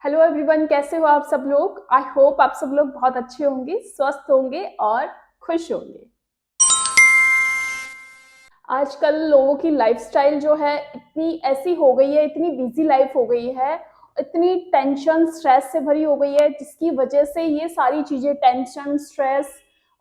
Hello everyone, कैसे हो आप सब लोग। आई होप आप सब लोग बहुत अच्छे होंगे, स्वस्थ होंगे और खुश होंगे। आजकल लोगों की लाइफस्टाइल जो है इतनी ऐसी हो गई है, इतनी बिजी लाइफ हो गई है, इतनी टेंशन स्ट्रेस से भरी हो गई है, जिसकी वजह से ये सारी चीज़ें टेंशन स्ट्रेस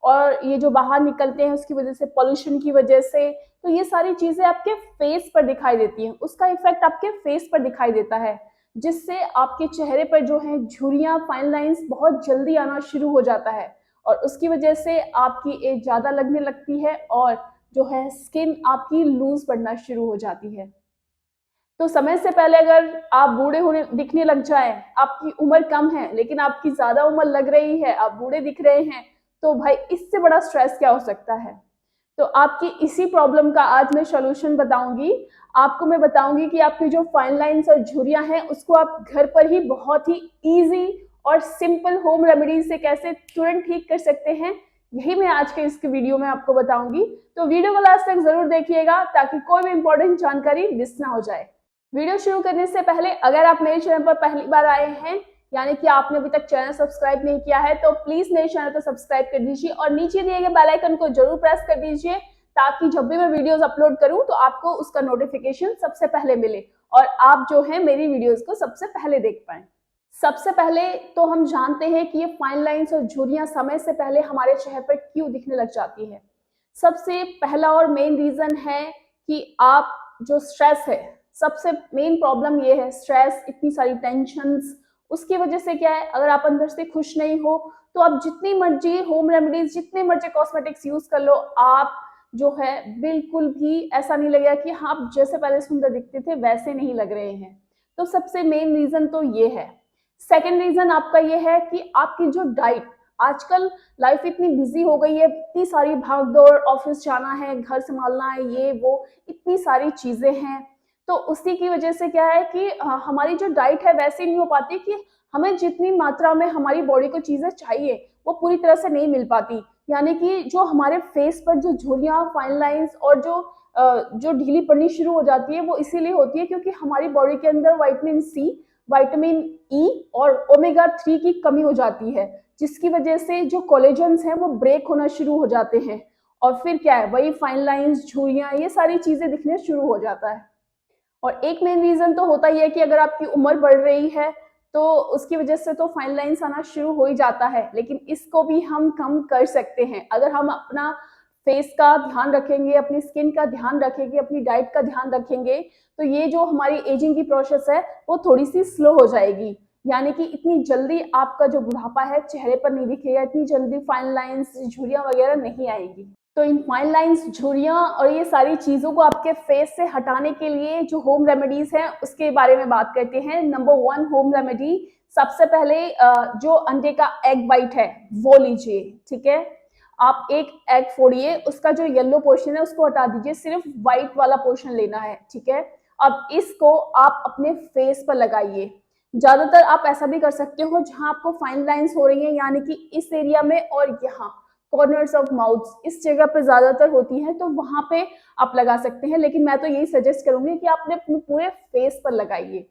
और ये जो बाहर निकलते हैं उसकी वजह से, पॉल्यूशन की वजह से, तो ये सारी चीज़ें आपके फेस पर दिखाई देती हैं। उसका इफेक्ट आपके फेस पर दिखाई देता है, जिससे आपके चेहरे पर जो है झुर्रियाँ, फाइन लाइंस बहुत जल्दी आना शुरू हो जाता है और उसकी वजह से आपकी एज ज़्यादा लगने लगती है और जो है स्किन आपकी लूज पड़ना शुरू हो जाती है। तो समय से पहले अगर आप बूढ़े होने दिखने लग जाए, आपकी उम्र कम है लेकिन आपकी ज्यादा उम्र लग रही है, आप बूढ़े दिख रहे हैं, तो भाई इससे बड़ा स्ट्रेस क्या हो सकता है। तो आपकी इसी प्रॉब्लम का आज मैं सॉल्यूशन बताऊंगी। आपको मैं बताऊंगी कि आपकी जो फाइन लाइंस और झुर्रियां हैं उसको आप घर पर ही बहुत ही इजी और सिंपल होम रेमेडी से कैसे तुरंत ठीक कर सकते हैं। यही मैं आज के इस वीडियो में आपको बताऊंगी। तो वीडियो को लास्ट तक जरूर देखिएगा ताकि कोई भी इंपॉर्टेंट जानकारी मिस ना हो जाए। वीडियो शुरू करने से पहले अगर आप मेरे चैनल पर पहली बार आए हैं, यानी कि आपने अभी तक चैनल सब्सक्राइब नहीं किया है, तो प्लीज मेरे चैनल को सब्सक्राइब कर दीजिए और नीचे दिए गए बेल आइकन को जरूर प्रेस कर दीजिए ताकि जब भी मैं वीडियोस अपलोड करूं तो आपको उसका नोटिफिकेशन सबसे पहले मिले और आप जो है मेरी वीडियोस को सबसे पहले देख पाए। सबसे पहले तो हम जानते हैं कि ये फाइन लाइंस और झुर्रियां समय से पहले हमारे चेहरे पर क्यों दिखने लग जाती है। सबसे पहला और मेन रीजन है कि आप जो स्ट्रेस है, सबसे मेन प्रॉब्लम ये है स्ट्रेस, इतनी सारी टेंशन्स। उसकी वजह से क्या है, अगर आप अंदर से खुश नहीं हो तो आप जितनी मर्जी होम रेमेडीज, जितने मर्जी कॉस्मेटिक्स यूज कर लो, आप जो है बिल्कुल भी ऐसा नहीं लगेगा कि आप जैसे पहले सुंदर दिखते थे वैसे नहीं लग रहे हैं। तो सबसे मेन रीजन तो ये है। सेकेंड रीजन आपका ये है कि आपकी जो डाइट, आजकल लाइफ इतनी बिजी हो गई है, इतनी सारी भाग दौड़, ऑफिस जाना है, घर संभालना है, ये वो इतनी सारी चीजें हैं। तो उसी की वजह से क्या है कि हमारी जो डाइट है वैसे नहीं हो पाती कि हमें जितनी मात्रा में हमारी बॉडी को चीजें चाहिए वो पूरी तरह से नहीं मिल पाती। यानी कि जो हमारे फेस पर जो झुर्रियां, फाइन लाइंस और जो ढीली पड़नी शुरू हो जाती है वो इसीलिए होती है क्योंकि हमारी बॉडी के अंदर विटामिन सी, विटामिन ई और ओमेगा 3 की कमी हो जाती है, जिसकी वजह से जो कोलेजन्स हैं वो ब्रेक होना शुरू हो जाते हैं और फिर क्या है, वही फाइन लाइंस, झुर्रियां, ये सारी चीजें दिखने शुरू हो जाता है। और एक मेन रीजन तो होता ही है कि अगर आपकी उम्र बढ़ रही है तो उसकी वजह से तो फाइन लाइंस आना शुरू हो ही जाता है, लेकिन इसको भी हम कम कर सकते हैं अगर हम अपना फेस का ध्यान रखेंगे, अपनी स्किन का ध्यान रखेंगे, अपनी डाइट का ध्यान रखेंगे, तो ये जो हमारी एजिंग की प्रोसेस है वो थोड़ी सी स्लो हो जाएगी। यानी कि इतनी जल्दी आपका जो बुढ़ापा है चेहरे पर नहीं दिखेगा, इतनी जल्दी फाइन लाइंस, झुर्रियां वगैरह नहीं आएगी। तो इन फाइन लाइंस, झुर्रियां और ये सारी चीजों को आपके फेस से हटाने के लिए जो होम रेमेडीज हैं उसके बारे में बात करते हैं। नंबर 1 होम रेमेडी, सबसे पहले जो अंडे का एग वाइट है वो लीजिए। ठीक है, आप एक एग फोड़िए, उसका जो येलो पोर्शन है उसको हटा दीजिए, सिर्फ व्हाइट वाला पोर्शन लेना है। ठीक है, अब इसको आप अपने फेस पर लगाइए। ज्यादातर आप ऐसा भी कर सकते हो जहां आपको फाइन लाइंस हो रही हैं, यानी कि इस एरिया में और यहाँ कॉर्नर्स ऑफ माउथ, इस जगह पे ज्यादातर होती है, तो वहां पे आप लगा सकते हैं। लेकिन मैं तो यही सजेस्ट करूंगी कि आपने अपने पूरे फेस पर लगाइए।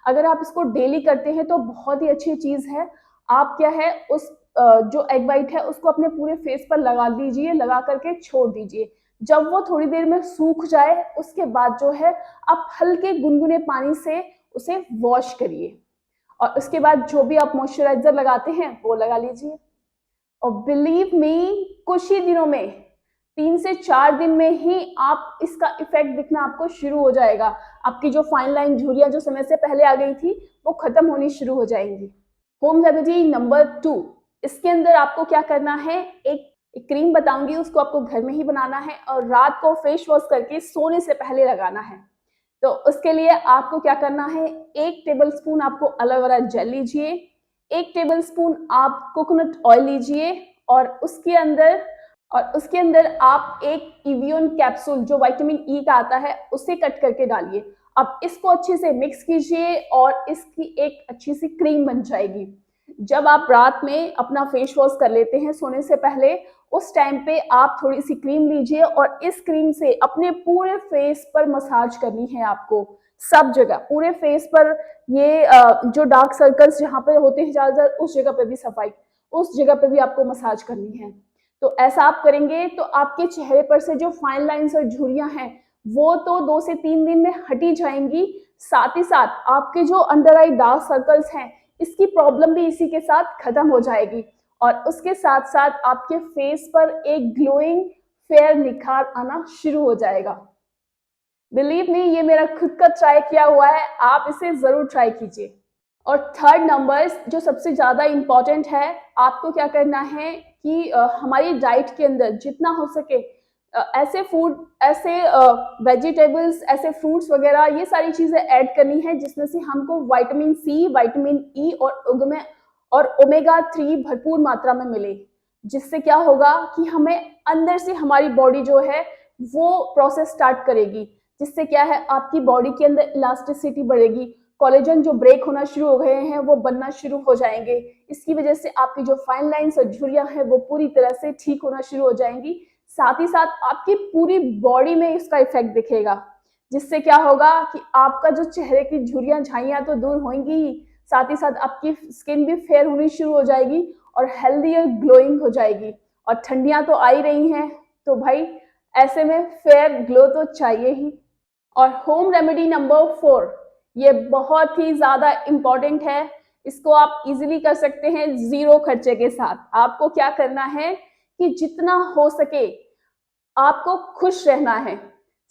अगर आप इसको डेली करते हैं तो बहुत ही अच्छी चीज है। आप क्या है, उस जो एग वाइट है उसको अपने पूरे फेस पर लगा दीजिए, लगा करके छोड़ दीजिए। जब वो थोड़ी देर में सूख जाए उसके बाद जो है आप हल्के गुनगुने पानी से उसे वॉश करिए और उसके बाद जो भी आप मॉइस्चराइजर लगाते हैं वो लगा लीजिए। और बिलीव मी, कुछ ही दिनों में, 3 से 4 दिन में ही आप इसका इफेक्ट दिखना आपको शुरू हो जाएगा। आपकी जो फाइन लाइन, झुर्रियां जो समय से पहले आ गई थी वो खत्म होनी शुरू हो जाएंगी। होम रेमेडी नंबर 2, इसके अंदर आपको क्या करना है, एक क्रीम बताऊंगी, उसको आपको घर में ही बनाना है और रात को फेस वॉश करके सोने से पहले लगाना है। तो उसके लिए आपको क्या करना है, 1 टेबलस्पून आपको एलोवेरा जेल लीजिए, 1 टेबलस्पून आप कोकोनट ऑयल लीजिए और उसके अंदर आप एक इवियन कैप्सूल जो विटामिन ई का आता है उसे कट करके डालिए। अब इसको अच्छे से मिक्स कीजिए और इसकी एक अच्छी सी क्रीम बन जाएगी। जब आप रात में अपना फेस वॉश कर लेते हैं सोने से पहले, उस टाइम पे आप थोड़ी सी क्रीम लीजिए और इस क्रीम से अपने पूरे फेस पर मसाज करनी है आपको, सब जगह पूरे फेस पर। ये जो डार्क सर्कल्स जहाँ पे होते हैं ज्यादातर, उस जगह पे भी सफाई, उस जगह पे भी आपको मसाज करनी है। तो ऐसा आप करेंगे तो आपके चेहरे पर से जो फाइन लाइंस और झुर्रियां हैं वो तो 2 से 3 दिन में हट ही जाएंगी। साथ ही साथ आपके जो अंडर आई डार्क सर्कल्स हैं, इसकी प्रॉब्लम भी इसी के साथ खत्म हो जाएगी और उसके साथ साथ आपके फेस पर एक ग्लोइंग फेयर निखार आना शुरू हो जाएगा। बिलीव मी, ये मेरा खुद का ट्राई किया हुआ है, आप इसे जरूर ट्राई कीजिए। और थर्ड नंबर जो सबसे ज्यादा इंपॉर्टेंट है, आपको क्या करना है कि हमारी डाइट के अंदर जितना हो सके ऐसे फूड, ऐसे वेजिटेबल्स, ऐसे फ्रूट्स वगैरह, ये सारी चीजें ऐड करनी है जिसमें से हमको विटामिन सी, विटामिन ई और ओमेगा 3 भरपूर मात्रा में मिले। जिससे क्या होगा कि हमें अंदर से हमारी बॉडी जो है वो प्रोसेस स्टार्ट करेगी, जिससे क्या है आपकी बॉडी के अंदर इलास्टिसिटी बढ़ेगी, कोलेजन जो ब्रेक होना शुरू हो गए हैं वो बनना शुरू हो जाएंगे। इसकी वजह से आपकी जो फाइन लाइंस और झुर्रियां हैं वो पूरी तरह से ठीक होना शुरू हो जाएंगी। साथ ही साथ आपकी पूरी बॉडी में इसका इफेक्ट दिखेगा, जिससे क्या होगा कि आपका जो चेहरे की झुर्रियां झाइयां तो दूर होंगी ही, साथ ही साथ आपकी स्किन भी फेयर होनी शुरू हो जाएगी और हेल्दी और ग्लोइंग हो जाएगी। और ठंडियां तो आ ही रही हैं, तो भाई ऐसे में फेयर ग्लो तो चाहिए ही। और होम रेमेडी नंबर 4, ये बहुत ही ज्यादा इंपॉर्टेंट है। इसको आप इजीली कर सकते हैं जीरो खर्चे के साथ। आपको क्या करना है कि जितना हो सके आपको खुश रहना है,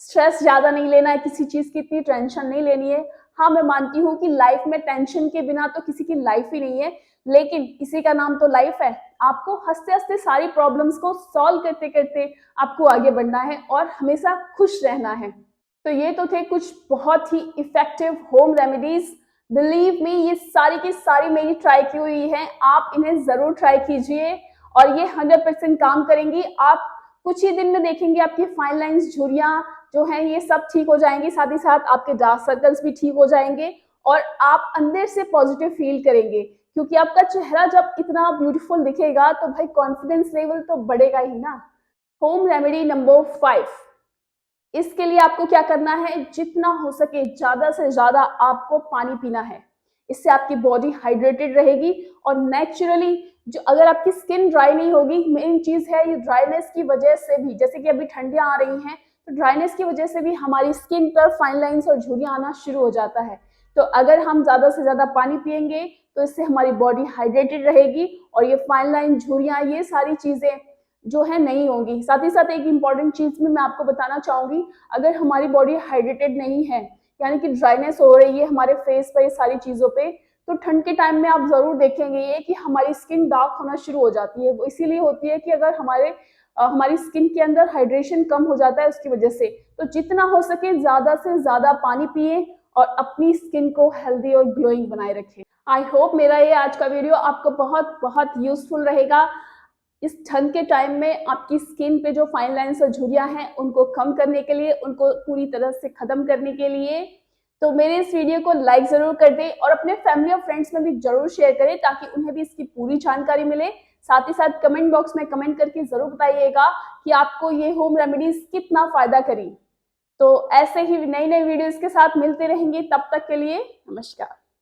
स्ट्रेस ज्यादा नहीं लेना है, किसी चीज की इतनी टेंशन नहीं लेनी है। हाँ, मैं मानती हूँ कि लाइफ में टेंशन के बिना तो किसी की लाइफ ही नहीं है, लेकिन इसी का नाम तो लाइफ है। आपको हंसते हंसते सारी प्रॉब्लम्स को सॉल्व करते करते आपको आगे बढ़ना है और हमेशा खुश रहना है। तो ये तो थे कुछ बहुत ही effective home remedies. Believe me, ये सारी की सारी मेरी ट्राई की हुई है, आप इन्हें जरूर ट्राई कीजिए और ये 100% काम करेंगी। आप कुछ ही दिन में देखेंगे आपकी फाइन लाइंस, झुर्रियां जो हैं ये सब ठीक हो जाएंगी, साथ ही साथ आपके डार्क सर्कल्स भी ठीक हो जाएंगे और आप अंदर से पॉजिटिव फील करेंगे, क्योंकि आपका चेहरा जब इतना ब्यूटीफुल दिखेगा तो भाई कॉन्फिडेंस लेवल तो बढ़ेगा ही ना। होम रेमेडी नंबर 5, इसके लिए आपको क्या करना है, जितना हो सके ज्यादा से ज्यादा आपको पानी पीना है। इससे आपकी बॉडी हाइड्रेटेड रहेगी और नेचुरली जो अगर आपकी स्किन ड्राई नहीं होगी, मेन चीज है ये ड्राइनेस की वजह से भी, जैसे कि अभी ठंडियां आ रही हैं तो ड्राइनेस की वजह से भी हमारी स्किन पर फाइन लाइंस और झुर्रियां आना शुरू हो जाता है। तो अगर हम ज्यादा से ज्यादा पानी पियेंगे तो इससे हमारी बॉडी हाइड्रेटेड रहेगी और ये फाइन लाइन, झुर्रियां, ये सारी चीजें जो है नहीं होंगी। साथ ही साथ एक इंपॉर्टेंट चीज में मैं आपको बताना चाहूंगी, अगर हमारी बॉडी हाइड्रेटेड नहीं है, यानी कि ड्राइनेस हो रही है हमारे फेस पर, ये सारी चीजों पे, तो ठंड के टाइम में आप जरूर देखेंगे ये कि हमारी स्किन डार्क होना शुरू हो जाती है। वो इसीलिए होती है कि अगर हमारी स्किन के अंदर हाइड्रेशन कम हो जाता है उसकी वजह से। तो जितना हो सके ज्यादा से ज्यादा पानी पिए और अपनी स्किन को हेल्दी और ग्लोइंग बनाए रखें। आई होप मेरा ये आज का वीडियो आपको बहुत बहुत यूजफुल रहेगा। इस ठंड के टाइम में आपकी स्किन पे जो फाइन लाइंस और झुर्रियां हैं उनको कम करने के लिए, उनको पूरी तरह से खत्म करने के लिए, तो मेरे इस वीडियो को लाइक जरूर कर दें और अपने फैमिली और फ्रेंड्स में भी जरूर शेयर करें ताकि उन्हें भी इसकी पूरी जानकारी मिले। साथ ही साथ कमेंट बॉक्स में कमेंट करके जरूर बताइएगा कि आपको ये होम रेमेडीज कितना फायदा करी। तो ऐसे ही नई नई वीडियोस के साथ मिलते रहेंगे, तब तक के लिए नमस्कार।